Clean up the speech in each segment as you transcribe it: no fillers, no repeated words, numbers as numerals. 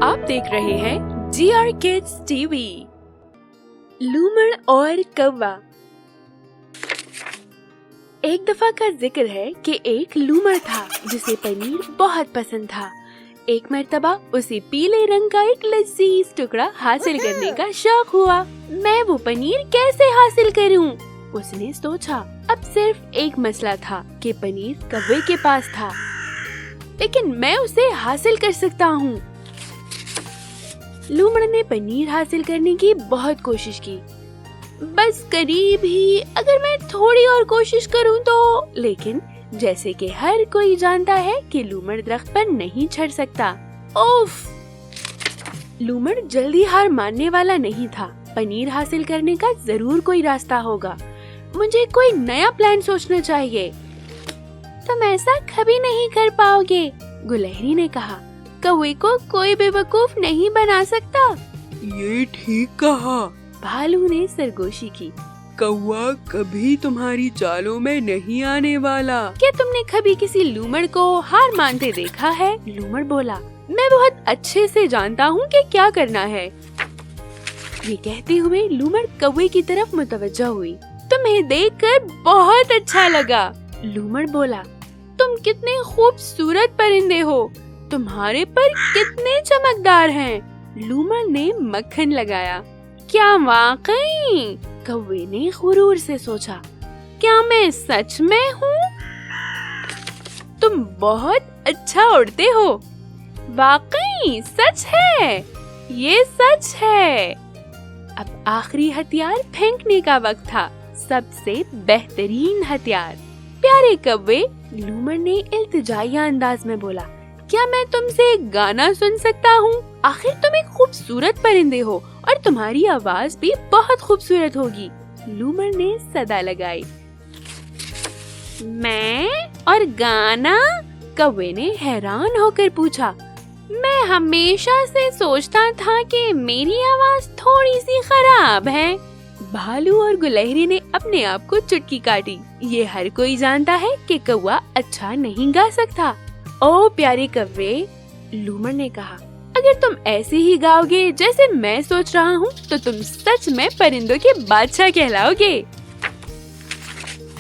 आप देख रहे हैं GR Kids TV। लूमड़ और कौवा। एक दफा का जिक्र है कि एक लूमड़ था जिसे पनीर बहुत पसंद था। एक मर्तबा उसे पीले रंग का एक लजीज टुकड़ा हासिल करने का शौक हुआ। मैं वो पनीर कैसे हासिल करूं? उसने सोचा। अब सिर्फ एक मसला था कि पनीर कौवे के पास था, लेकिन मैं उसे हासिल कर सकता हूँ। लूमड़ ने पनीर हासिल करने की बहुत कोशिश की, बस करीब ही, अगर मैं थोड़ी और कोशिश करूं तो। लेकिन जैसे कि हर कोई जानता है कि लूमड़ दरख्त पर नहीं चढ़ सकता। ओफ! लूमड़ जल्दी हार मानने वाला नहीं था। पनीर हासिल करने का जरूर कोई रास्ता होगा। मुझे कोई नया प्लान सोचना चाहिए। तुम ऐसा कभी नहीं कर पाओगे, गुलहरी ने कहा। कौवे को कोई बेवकूफ नहीं बना सकता। ये ठीक कहा, भालू ने सरगोशी की। कौवा कभी तुम्हारी चालों में नहीं आने वाला। क्या तुमने कभी किसी लूमड़ को हार मानते देखा है? लूमड़ बोला, मैं बहुत अच्छे से जानता हूँ कि क्या करना है। ये कहते हुए लूमड़ कौवे की तरफ मुतवज्जह हुई। तुम्हें देखकर बहुत अच्छा लगा, लूमड़ बोला। तुम कितने खूबसूरत परिंदे हो, तुम्हारे पर कितने चमकदार हैं। लूमड़ ने मक्खन लगाया। क्या वाकई? कौवे ने गुरूर से सोचा। क्या मैं सच में हूँ? तुम बहुत अच्छा उड़ते हो। वाकई सच है, ये सच है। अब आखिरी हथियार फेंकने का वक्त था, सबसे बेहतरीन हथियार। प्यारे कौवे, लूमड़ ने इल्तिजाइया अंदाज में बोला, क्या मैं तुमसे एक गाना सुन सकता हूँ? आखिर तुम एक खूबसूरत परिंदे हो और तुम्हारी आवाज भी बहुत खूबसूरत होगी। लूमड़ ने सदा लगाई। मैं और गाना? कौवे ने हैरान होकर पूछा। मैं हमेशा से सोचता था कि मेरी आवाज थोड़ी सी खराब है। भालू और गुलहरी ने अपने आप को चुटकी काटी। ये हर कोई जानता है कि कौवा अच्छा नहीं गा सकता। ओ प्यारे कौवे, लूमड़ ने कहा, अगर तुम ऐसे ही गाओगे जैसे मैं सोच रहा हूँ तो तुम सच में परिंदों के बादशाह कहलाओगे।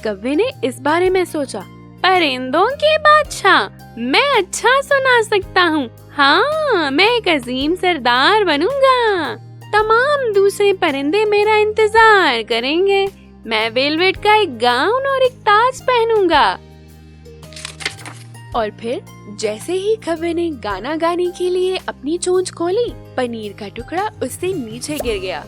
कौवे ने इस बारे में सोचा। परिंदों के बादशाह? मैं अच्छा सुना सकता हूँ। हाँ, मैं एक अजीम सरदार बनूंगा। तमाम दूसरे परिंदे मेरा इंतजार करेंगे। मैं वेलवेट का एक गाउन और एक ताज पहनूंगा। और फिर जैसे ही कौवे ने गाना गाने के लिए अपनी चोंच खोली, पनीर का टुकड़ा उससे नीचे गिर गया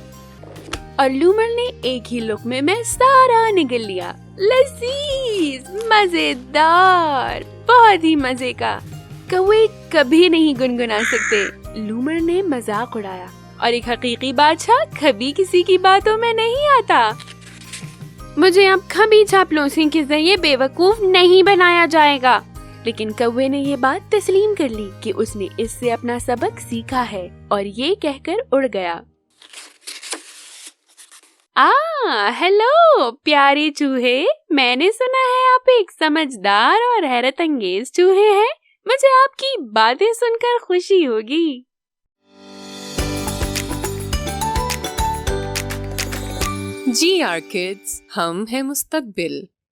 और लूमड़ ने एक ही लुकमे में सारा निगल लिया। लजीज, मजेदार, बहुत ही मजे का। कौवे कभी नहीं गुनगुना सकते। लूमड़ ने मजाक उड़ाया। और एक हकीकी बादशाह कभी किसी की बातों में नहीं आता। मुझे अब कभी चापलूसी के जरिए बेवकूफ नहीं बनाया जाएगा। लेकिन कौवे ने ये बात तस्लीम कर ली कि उसने इससे अपना सबक सीखा है और ये कहकर उड़ गया। हेलो प्यारे चूहे, मैंने सुना है आप एक समझदार और हैरत अंगेज चूहे हैं। मुझे आपकी बातें सुनकर खुशी होगी। GR Kids, हम हैं मुस्तकबिल।